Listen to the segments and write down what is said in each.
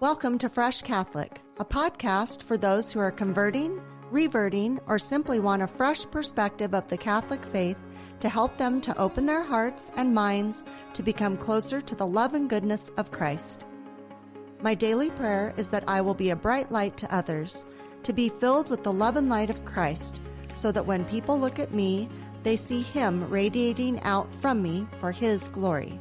Welcome to Fresh Catholic, a podcast for those who are converting, reverting, or simply want a fresh perspective of the Catholic faith to help them to open their hearts and minds to become closer to the love and goodness of Christ. My daily prayer is that I will be a bright light to others, to be filled with the love and light of Christ, so that when people look at me, they see Him radiating out from me for His glory.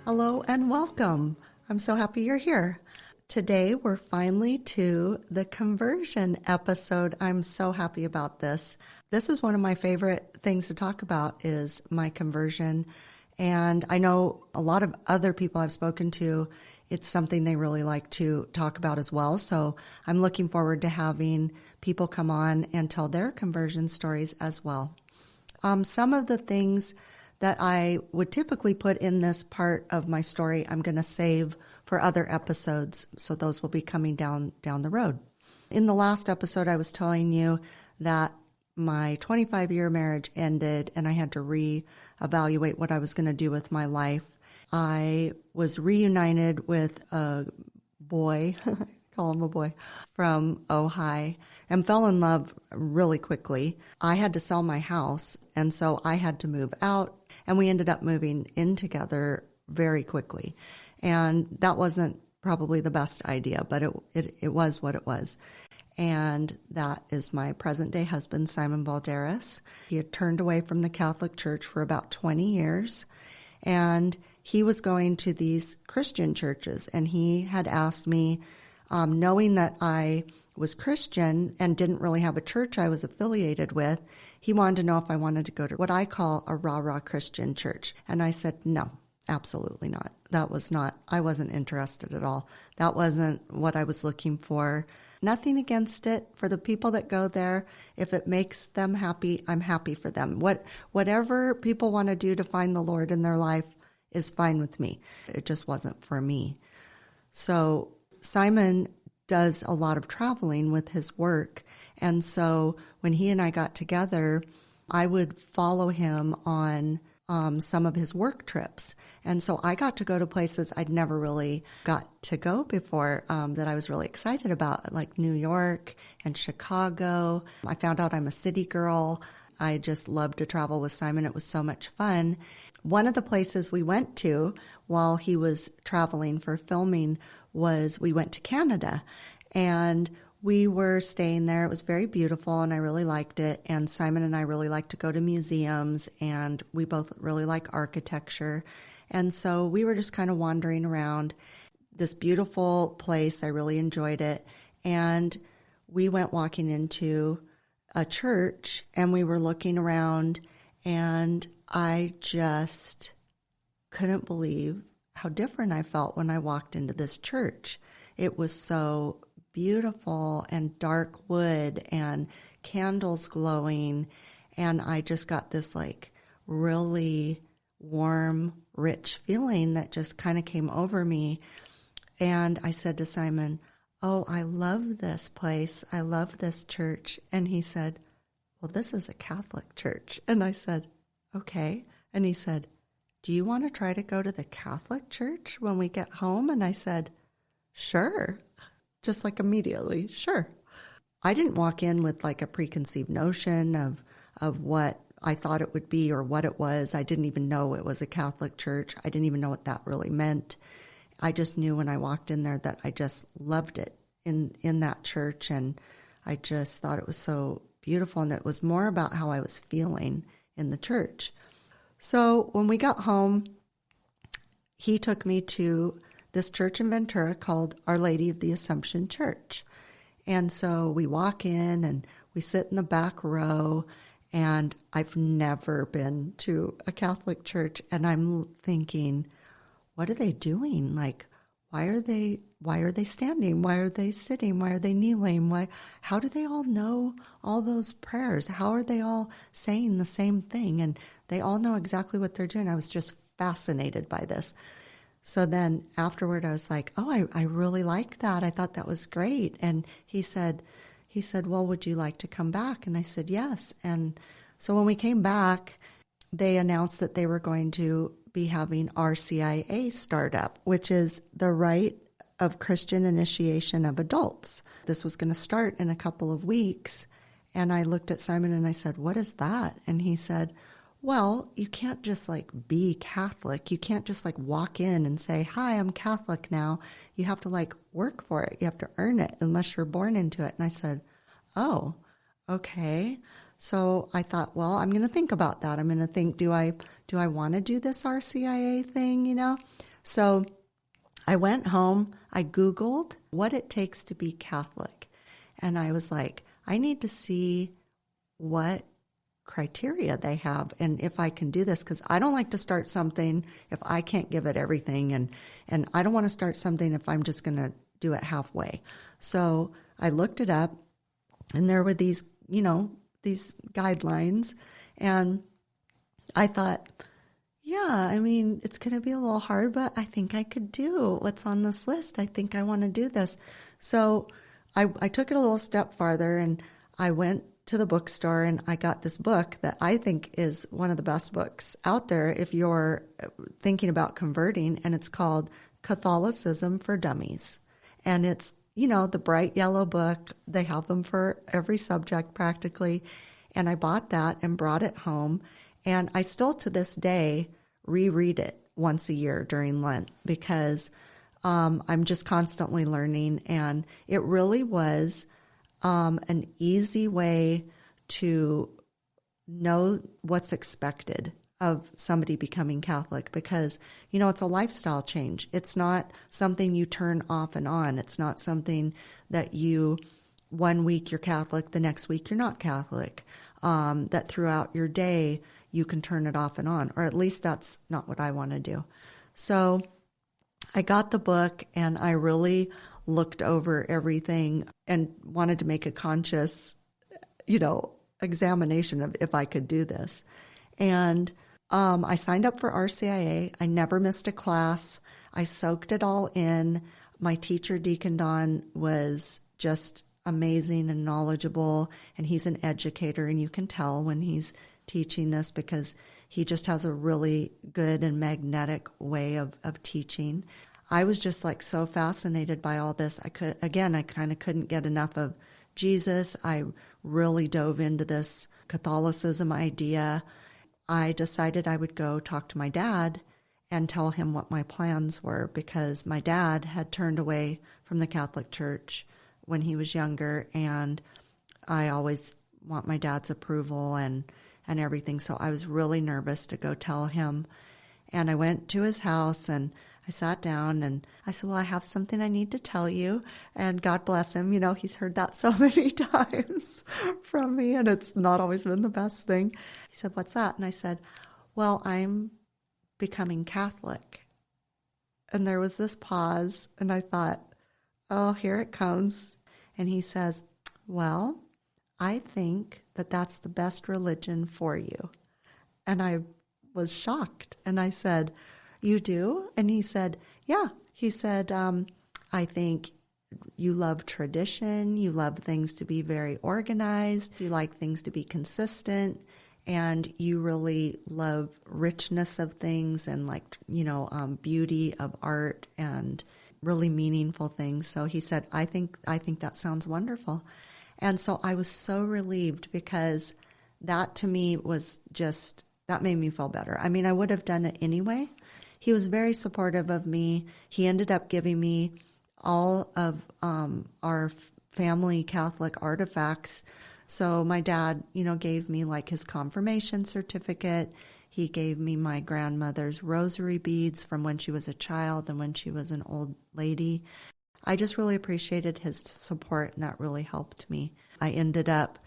Hello and welcome. I'm so happy you're here. Today we're finally to the conversion episode. I'm so happy about this. This is one of my favorite things to talk about is my conversion. And I know a lot of other people I've spoken to, it's something they really like to talk about as well. So I'm looking forward to having people come on and tell their conversion stories as well. Some of the things that I would typically put in this part of my story, I'm going to save for other episodes. So those will be coming down the road. In the last episode, I was telling you that my 25-year marriage ended and I had to reevaluate what I was going to do with my life. I was reunited with a boy, call him a boy, from Ojai, and fell in love really quickly. I had to sell my house, and so I had to move out, and we ended up moving in together very quickly. And that wasn't probably the best idea, but it was what it was. And that is my present-day husband, Simon Valderas. He had turned away from the Catholic Church for about 20 years, and he was going to these Christian churches, and he had asked me, knowing that I was Christian and didn't really have a church I was affiliated with, he wanted to know if I wanted to go to what I call a rah-rah Christian church. And I said, no, absolutely not. I wasn't interested at all. That wasn't what I was looking for. Nothing against it. For the people that go there, if it makes them happy, I'm happy for them. Whatever people want to do to find the Lord in their life is fine with me. It just wasn't for me. So Simon does a lot of traveling with his work. And so when he and I got together, I would follow him on some of his work trips. And so I got to go to places I'd never really got to go before that I was really excited about, like New York and Chicago. I found out I'm a city girl. I just loved to travel with Simon. It was so much fun. One of the places we went to while he was traveling for filming was we went to Canada, and we were staying there. It was very beautiful, and I really liked it. And Simon and I really like to go to museums, and we both really like architecture. And so we were just kind of wandering around this beautiful place. I really enjoyed it. And we went walking into a church, and we were looking around, and I just couldn't believe how different I felt when I walked into this church. It was so beautiful and dark wood and candles glowing. And I just got this like really warm, rich feeling that just kind of came over me. And I said to Simon, "Oh, I love this place. I love this church." And he said, "Well, this is a Catholic church." And I said, "Okay." And he said, "Do you want to try to go to the Catholic church when we get home?" And I said, "Sure." Just like immediately, sure. I didn't walk in with like a preconceived notion of what I thought it would be or what it was. I didn't even know it was a Catholic church. I didn't even know what that really meant. I just knew when I walked in there that I just loved it in that church, and I just thought it was so beautiful, and it was more about how I was feeling in the church. So when we got home, he took me to this church in Ventura called Our Lady of the Assumption Church. And so we walk in and we sit in the back row, and I've never been to a Catholic church, and I'm thinking, what are they doing? Like, why are they standing? Why are they sitting? Why are they kneeling? How do they all know all those prayers? How are they all saying the same thing? And they all know exactly what they're doing. I was just fascinated by this. So then afterward, I was like, oh, I really liked that. I thought that was great. And he said, well, would you like to come back? And I said, yes. And so when we came back, they announced that they were going to be having RCIA startup, which is the Rite of Christian Initiation of Adults. This was going to start in a couple of weeks. And I looked at Simon and I said, what is that? And he said, well, you can't just like be Catholic. You can't just like walk in and say, hi, I'm Catholic now. You have to like work for it. You have to earn it unless you're born into it. And I said, oh, okay. So I thought, well, I'm going to think about that. I'm going to think, do I want to do this RCIA thing, So I went home, I Googled what it takes to be Catholic. And I was like, I need to see what criteria they have and if I can do this, because I don't like to start something if I can't give it everything. And I don't want to start something if I'm just going to do it halfway. So I looked it up and there were these, these guidelines. And I thought, yeah, I mean, it's going to be a little hard, but I think I could do what's on this list. I think I want to do this. So I took it a little step farther and I went to the bookstore and I got this book that I think is one of the best books out there if you're thinking about converting, and it's called Catholicism for Dummies. And it's, the bright yellow book. They have them for every subject practically. And I bought that and brought it home. And I still to this day reread it once a year during Lent because I'm just constantly learning. And it really was an easy way to know what's expected of somebody becoming Catholic because, it's a lifestyle change. It's not something you turn off and on. It's not something that one week you're Catholic, the next week you're not Catholic, that throughout your day you can turn it off and on, or at least that's not what I want to do. So I got the book and I really looked over everything and wanted to make a conscious, examination of if I could do this. And I signed up for RCIA. I never missed a class. I soaked it all in. My teacher, Deacon Don, was just amazing and knowledgeable, and he's an educator, and you can tell when he's teaching this because he just has a really good and magnetic way of teaching. I was just like so fascinated by all this. I kind of couldn't get enough of Jesus. I really dove into this Catholicism idea. I decided I would go talk to my dad and tell him what my plans were because my dad had turned away from the Catholic Church when he was younger, and I always want my dad's approval and everything. So I was really nervous to go tell him. And I went to his house and I sat down and I said, well, I have something I need to tell you. And God bless him. He's heard that so many times from me and it's not always been the best thing. He said, what's that? And I said, well, I'm becoming Catholic. And there was this pause and I thought, oh, here it comes. And he says, well, I think that that's the best religion for you. And I was shocked. And I said, you do? And he said, yeah. He said, I think you love tradition. You love things to be very organized. You like things to be consistent. And you really love richness of things and beauty of art and really meaningful things. So he said, I think that sounds wonderful. And so I was so relieved because that to me was just, that made me feel better. I mean, I would have done it anyway. He was very supportive of me. He ended up giving me all of our family Catholic artifacts. So my dad, gave me like his confirmation certificate. He gave me my grandmother's rosary beads from when she was a child and when she was an old lady. I just really appreciated his support, and that really helped me. I ended up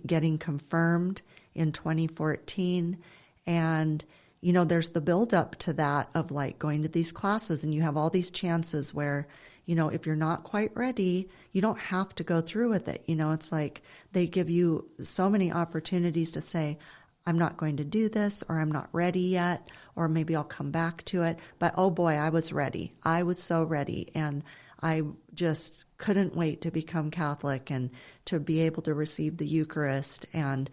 getting confirmed in 2014, and there's the build up to that of like going to these classes, and you have all these chances where, if you're not quite ready, you don't have to go through with it. It's like they give you so many opportunities to say, I'm not going to do this, or I'm not ready yet, or maybe I'll come back to it. But oh boy, I was ready. I was so ready. And I just couldn't wait to become Catholic and to be able to receive the Eucharist. And,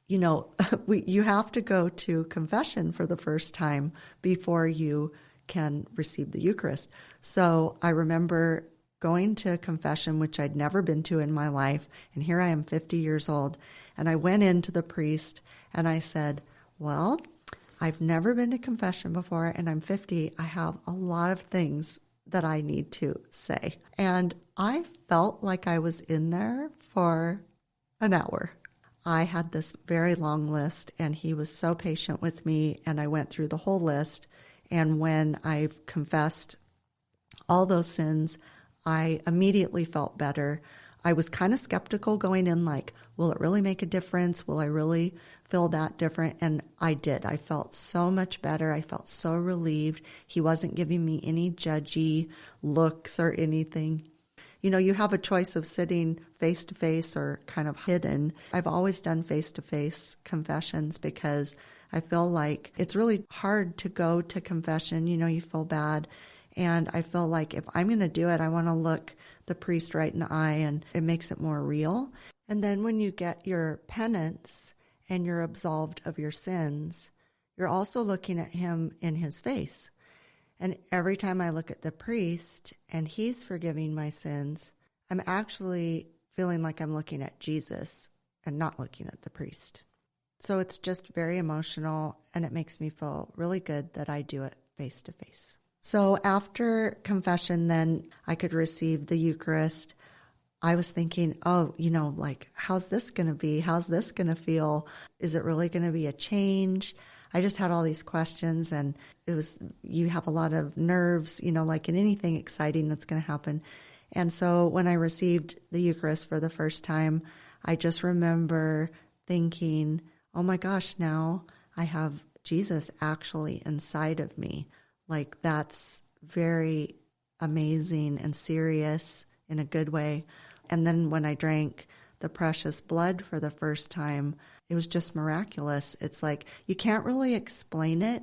you have to go to confession for the first time before you can receive the Eucharist. So I remember going to confession, which I'd never been to in my life. And here I am 50 years old. And I went into the priest and I said, well, I've never been to confession before and I'm 50. I have a lot of things that I need to say. And I felt like I was in there for an hour. I had this very long list and he was so patient with me and I went through the whole list. And when I confessed all those sins, I immediately felt better. I was kind of skeptical going in like, will it really make a difference? Will I really feel that different? And I did. I felt so much better. I felt so relieved. He wasn't giving me any judgy looks or anything. You have a choice of sitting face to face or kind of hidden. I've always done face to face confessions because I feel like it's really hard to go to confession. You feel bad. And I feel like if I'm going to do it, I want to look the priest right in the eye and it makes it more real. And then when you get your penance and you're absolved of your sins, you're also looking at him in his face. And every time I look at the priest and he's forgiving my sins, I'm actually feeling like I'm looking at Jesus and not looking at the priest. So it's just very emotional and it makes me feel really good that I do it face to face. So after confession, then I could receive the Eucharist. I was thinking, how's this going to be? How's this going to feel? Is it really going to be a change? I just had all these questions and you have a lot of nerves, like in anything exciting that's going to happen. And so when I received the Eucharist for the first time, I just remember thinking, oh my gosh, now I have Jesus actually inside of me. Like that's very amazing and serious in a good way. And then when I drank the precious blood for the first time, it was just miraculous. It's like you can't really explain it.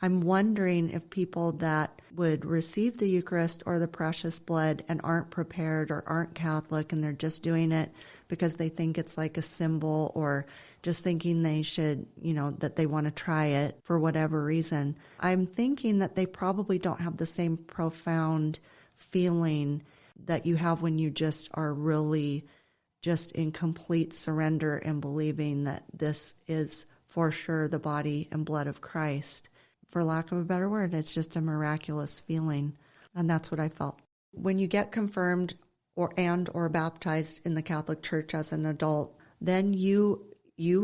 I'm wondering if people that would receive the Eucharist or the precious blood and aren't prepared or aren't Catholic and they're just doing it because they think it's like a symbol or just thinking they should, that they want to try it for whatever reason. I'm thinking that they probably don't have the same profound feeling that you have when you just are really just in complete surrender and believing that this is for sure the body and blood of Christ. For lack of a better word, it's just a miraculous feeling. And that's what I felt. When you get confirmed or baptized in the Catholic Church as an adult, then you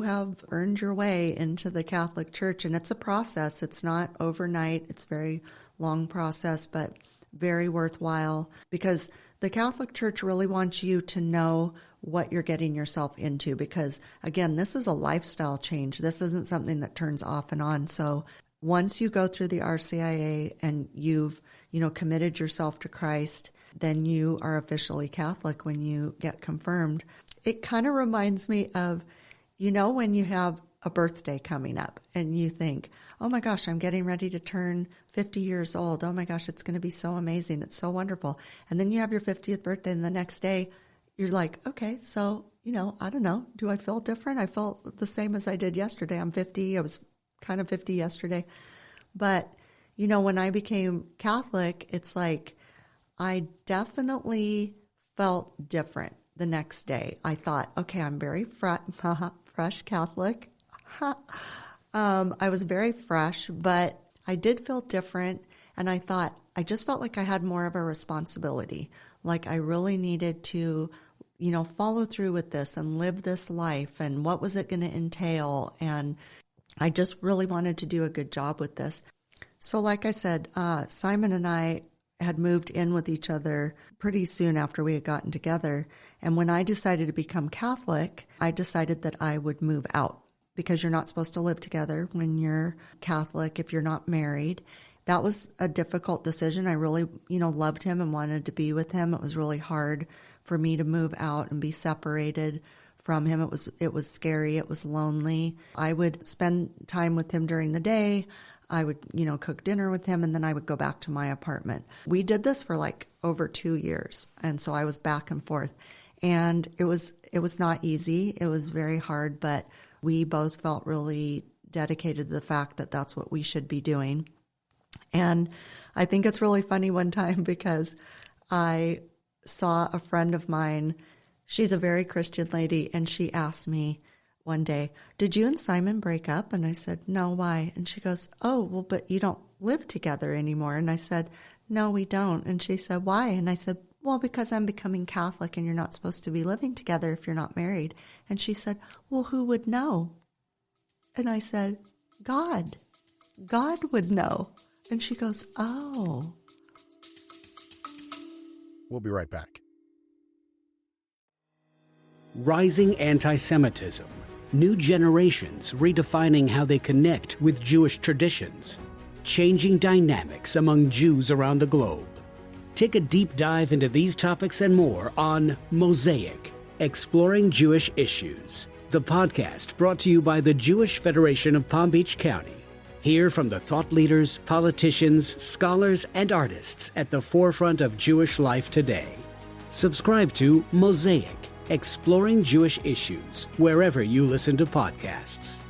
have earned your way into the Catholic Church. And it's a process. It's not overnight. It's a very long process, but very worthwhile because the Catholic Church really wants you to know what you're getting yourself into because, again, this is a lifestyle change. This isn't something that turns off and on. So once you go through the RCIA and you've, committed yourself to Christ, then you are officially Catholic when you get confirmed. It kind of reminds me of, when you have a birthday coming up and you think, oh my gosh, I'm getting ready to turn 50 years old. Oh my gosh, it's going to be so amazing. It's so wonderful. And then you have your 50th birthday and the next day you're like, okay, so, I don't know. Do I feel different? I felt the same as I did yesterday. I'm 50. I was kind of 50 yesterday. But, when I became Catholic, it's like I definitely felt different the next day. I thought, okay, I'm very fresh Catholic. I was very fresh, but I did feel different. And I thought, I just felt like I had more of a responsibility. Like I really needed to, follow through with this and live this life. And what was it going to entail? And I just really wanted to do a good job with this. So like I said, Simon and I had moved in with each other pretty soon after we had gotten together. And when I decided to become Catholic, I decided that I would move out because you're not supposed to live together when you're Catholic if you're not married. That was a difficult decision. I really, loved him and wanted to be with him. It was really hard for me to move out and be separated from him. It was scary. It was lonely. I would spend time with him during the day. I would, cook dinner with him, and then I would go back to my apartment. We did this for like over 2 years, and so I was back and forth. And it was not easy. It was very hard, but we both felt really dedicated to the fact that that's what we should be doing. And I think it's really funny one time because I saw a friend of mine. She's a very Christian lady, and she asked me one day, "Did you and Simon break up?" And I said, "No, why?" And she goes, "Oh, well, but you don't live together anymore." And I said, "No, we don't." And she said, "Why?" And I said, "Well, because I'm becoming Catholic and you're not supposed to be living together if you're not married." And she said, "Well, who would know?" And I said, "God. God would know." And she goes, "Oh." We'll be right back. Rising anti-Semitism. New generations redefining how they connect with Jewish traditions. Changing dynamics among Jews around the globe. Take a deep dive into these topics and more on Mosaic, Exploring Jewish Issues, the podcast brought to you by the Jewish Federation of Palm Beach County. Hear from the thought leaders, politicians, scholars, and artists at the forefront of Jewish life today. Subscribe to Mosaic, Exploring Jewish Issues, wherever you listen to podcasts.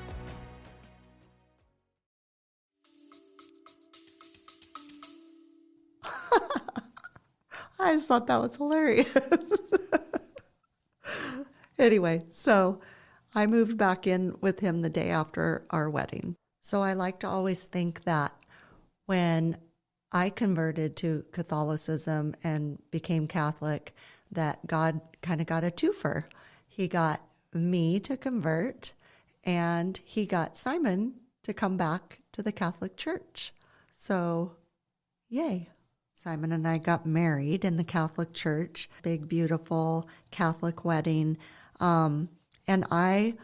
I just thought that was hilarious. Anyway, so I moved back in with him the day after our wedding. So I like to always think that when I converted to Catholicism and became Catholic, that God kind of got a twofer. He got me to convert, and he got Simon to come back to the Catholic Church. So, yay. Simon and I got married in the Catholic Church, big, beautiful Catholic wedding. And I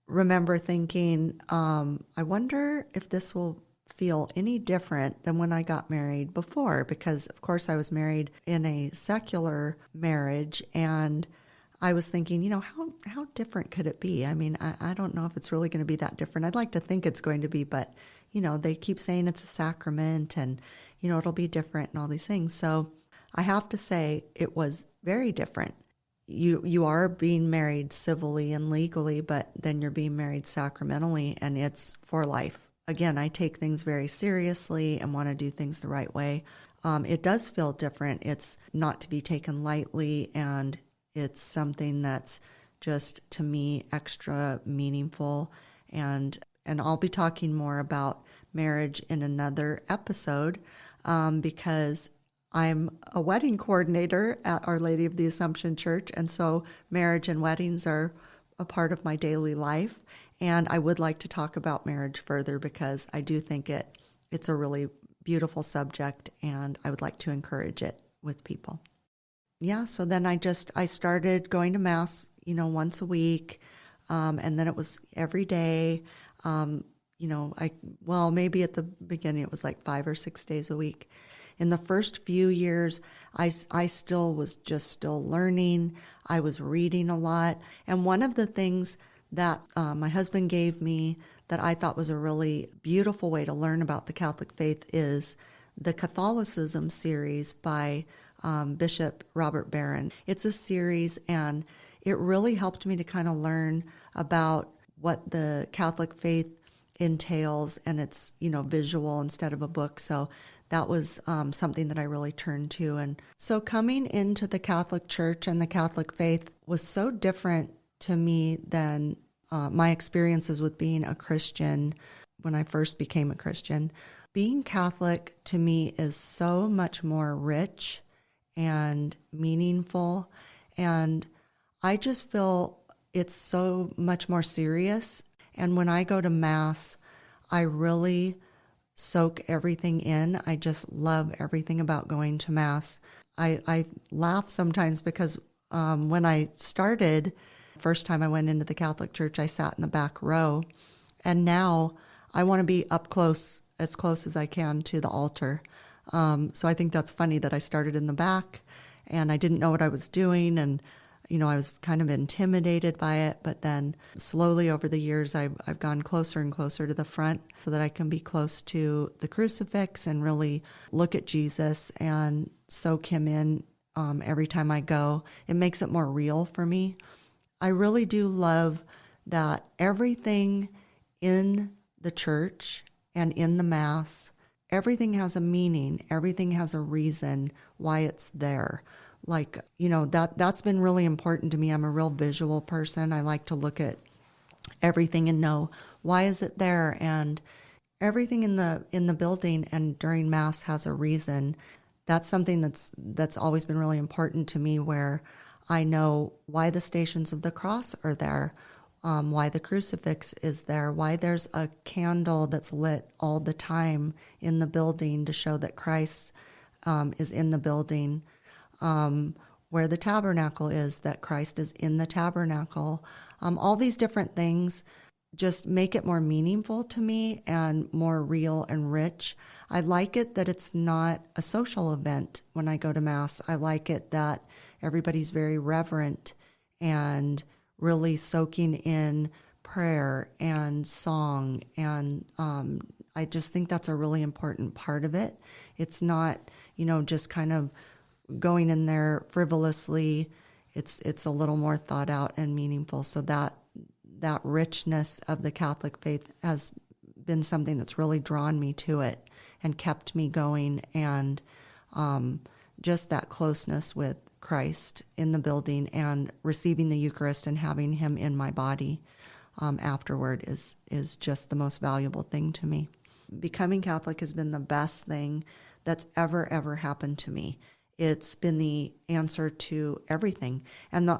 remember thinking, I wonder if this will feel any different than when I got married before, because of course I was married in a secular marriage, and I was thinking, how different could it be? I mean, I don't know if it's really going to be that different. I'd like to think it's going to be, but they keep saying it's a sacrament and, it'll be different and all these things. So I have to say it was very different. You are being married civilly and legally, but then you're being married sacramentally, and it's for life. Again, I take things very seriously and want to do things the right way. It does feel different. It's not to be taken lightly, and it's something that's just, to me, extra meaningful. And I'll be talking more about marriage in another episode because I'm a wedding coordinator at Our Lady of the Assumption Church, and so marriage and weddings are a part of my daily life. And I would like to talk about marriage further because I do think it's a really beautiful subject, and I would like to encourage it with people. Yeah, so then I started going to Mass, once a week, and then it was every day. Maybe at the beginning it was like 5 or 6 days a week. In the first few years, I still was still learning. I was reading a lot. And one of the things that my husband gave me that I thought was a really beautiful way to learn about the Catholic faith is the Catholicism series by Bishop Robert Barron. It's a series, and it really helped me to kind of learn about what the Catholic faith entails, and it's, visual instead of a book. So that was something that I really turned to. And so coming into the Catholic Church and the Catholic faith was so different to me than my experiences with being a Christian when I first became a Christian. Being Catholic to me is so much more rich and meaningful, and I just feel it's so much more serious. And when I go to Mass, I really soak everything in. I just love everything about going to Mass. I laugh sometimes because when I started, first time I went into the Catholic Church, I sat in the back row. And now I want to be up close, as close as I can to the altar. So I think that's funny that I started in the back and I didn't know what I was doing. And I was kind of intimidated by it, but then slowly over the years, I've gone closer and closer to the front so that I can be close to the crucifix and really look at Jesus and soak him in every time I go. It makes it more real for me. I really do love that everything in the church and in the Mass, everything has a meaning, everything has a reason why it's there. Like, that's been really important to me. I'm a real visual person. I like to look at everything and know, why is it there? And everything in the building and during Mass has a reason. That's something that's always been really important to me, where I know why the Stations of the Cross are there, why the crucifix is there, why there's a candle that's lit all the time in the building to show that Christ is in the building, where the tabernacle is, that Christ is in the tabernacle. All these different things just make it more meaningful to me and more real and rich. I like it that it's not a social event when I go to Mass. I like it that everybody's very reverent and really soaking in prayer and song. And I just think that's a really important part of it. It's not, just kind of going in there frivolously. It's a little more thought out and meaningful. So that richness of the Catholic faith has been something that's really drawn me to it and kept me going. And just that closeness with Christ in the building and receiving the Eucharist and having him in my body afterward is just the most valuable thing to me. Becoming Catholic has been the best thing that's ever happened to me. It's been the answer to everything. And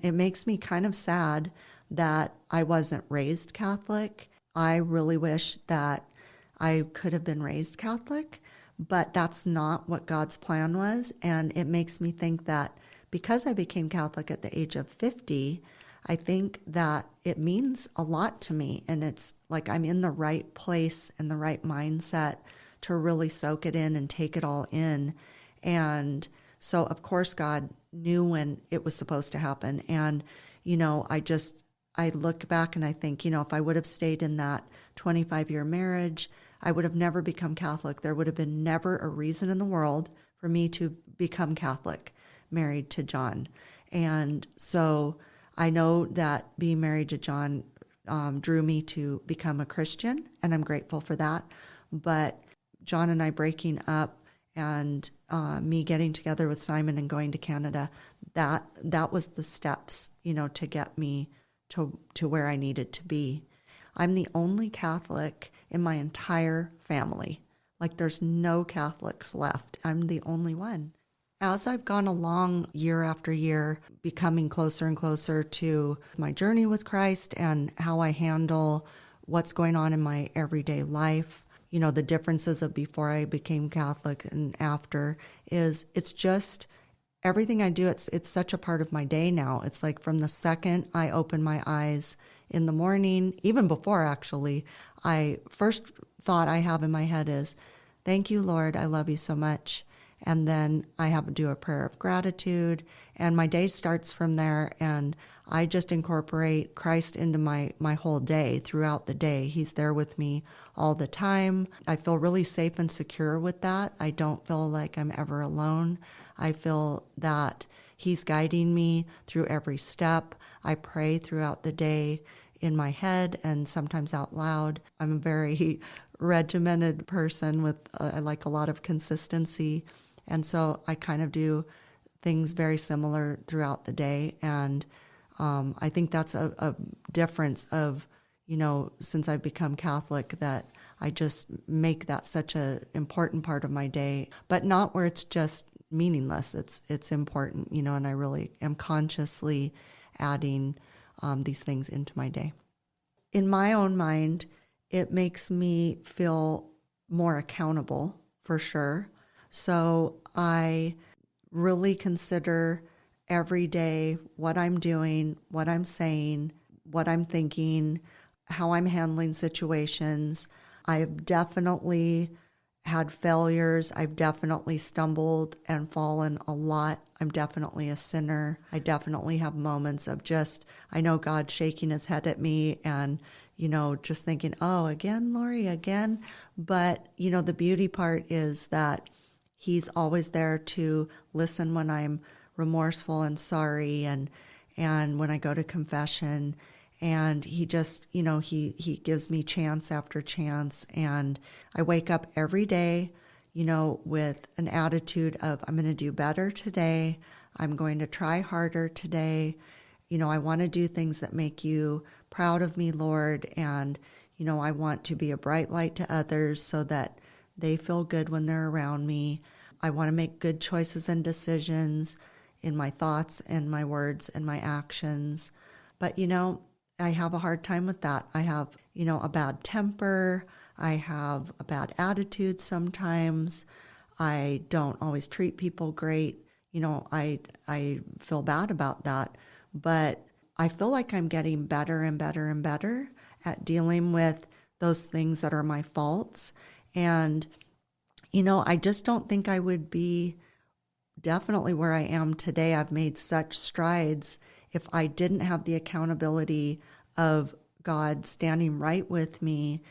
it makes me kind of sad that I wasn't raised Catholic. I really wish that I could have been raised Catholic, but that's not what God's plan was. And it makes me think that because I became Catholic at the age of 50, I think that it means a lot to me. And it's like I'm in the right place and the right mindset to really soak it in and take it all in. And so, of course, God knew when it was supposed to happen. And, I look back and I think, if I would have stayed in that 25-year marriage, I would have never become Catholic. There would have been never a reason in the world for me to become Catholic, married to John. And so I know that being married to John drew me to become a Christian, and I'm grateful for that. But John and I breaking up and me getting together with Simon and going to Canada, that was the steps, to get me to where I needed to be. I'm the only Catholic in my entire family. Like, there's no Catholics left. I'm the only one. As I've gone along year after year, becoming closer and closer to my journey with Christ and how I handle what's going on in my everyday life, the differences of before I became Catholic and after, it's just everything I do. It's such a part of my day now. It's like from the second I open my eyes in the morning, even before actually, first thought I have in my head is, thank you, Lord, I love you so much. And then I have to do a prayer of gratitude, and my day starts from there. And I just incorporate Christ into my whole day throughout the day. He's there with me all the time. I feel really safe and secure with that. I don't feel like I'm ever alone. I feel that he's guiding me through every step. I pray throughout the day in my head and sometimes out loud. I'm a very regimented person with, I like a lot of consistency. And so I kind of do things very similar throughout the day. And I think that's a difference of, since I've become Catholic, that I just make that such an important part of my day, but not where it's just meaningless. It's important, and I really am consciously adding these things into my day. In my own mind, it makes me feel more accountable, for sure. So I really consider every day what I'm doing, what I'm saying, what I'm thinking, how I'm handling situations. I've definitely had failures. I've definitely stumbled and fallen a lot. I'm definitely a sinner. I definitely have moments of I know God shaking his head at me and, just thinking, oh, again, Lori, again. But, the beauty part is that he's always there to listen when I'm remorseful and sorry, and when I go to confession. And he just, he gives me chance after chance. And I wake up every day, with an attitude of, I'm going to do better today. I'm going to try harder today. I want to do things that make you proud of me, Lord. And, I want to be a bright light to others so that they feel good when they're around me. I want to make good choices and decisions in my thoughts and my words and my actions. But, I have a hard time with that. I have, a bad temper. I have a bad attitude sometimes. I don't always treat people great. I feel bad about that. But I feel like I'm getting better and better and better at dealing with those things that are my faults. And, I just don't think I would be definitely where I am today. I've made such strides if I didn't have the accountability of God standing right with me.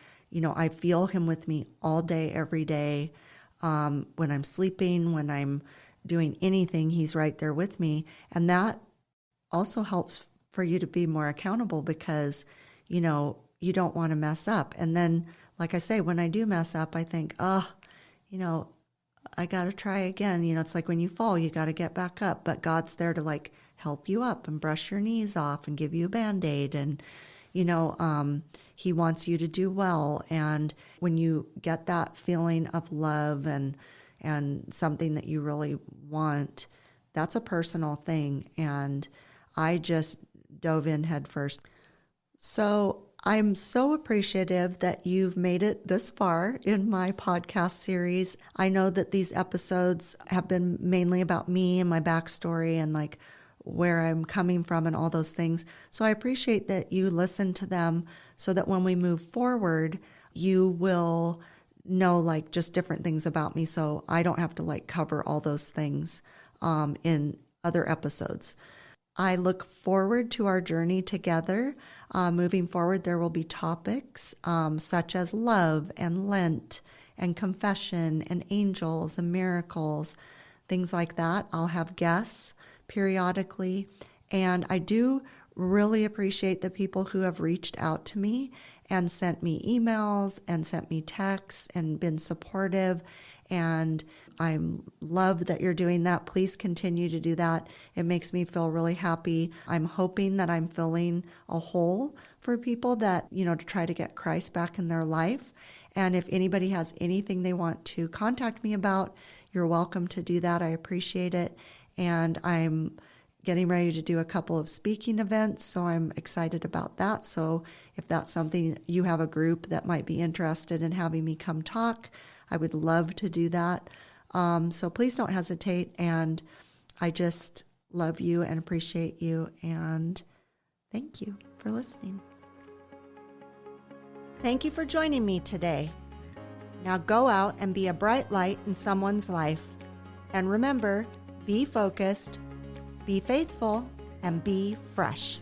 I feel him with me all day, every day. When I'm sleeping, when I'm doing anything, he's right there with me. And that also helps for you to be more accountable because, you don't want to mess up. And then, like I say, when I do mess up, I think, I got to try again. It's like when you fall, you got to get back up. But God's there to help you up and brush your knees off and give you a Band-Aid. And, he wants you to do well. And when you get that feeling of love and something that you really want, that's a personal thing. And I just dove in head first. So I'm so appreciative that you've made it this far in my podcast series. I know that these episodes have been mainly about me and my backstory and where I'm coming from and all those things. So I appreciate that you listen to them so that when we move forward, you will know just different things about me. So I don't have to cover all those things in other episodes. I look forward to our journey together. Moving forward, there will be topics such as love and Lent and confession and angels and miracles, things like that. I'll have guests periodically. And I do really appreciate the people who have reached out to me and sent me emails and sent me texts and been supportive. And I love that you're doing that. Please continue to do that. It makes me feel really happy. I'm hoping that I'm filling a hole for people that, to try to get Christ back in their life. And if anybody has anything they want to contact me about, you're welcome to do that. I appreciate it. And I'm getting ready to do a couple of speaking events, so I'm excited about that. So if that's something, you have a group that might be interested in having me come talk, I would love to do that. So please don't hesitate. And I just love you and appreciate you. And thank you for listening. Thank you for joining me today. Now go out and be a bright light in someone's life. And remember, be focused, be faithful, and be fresh.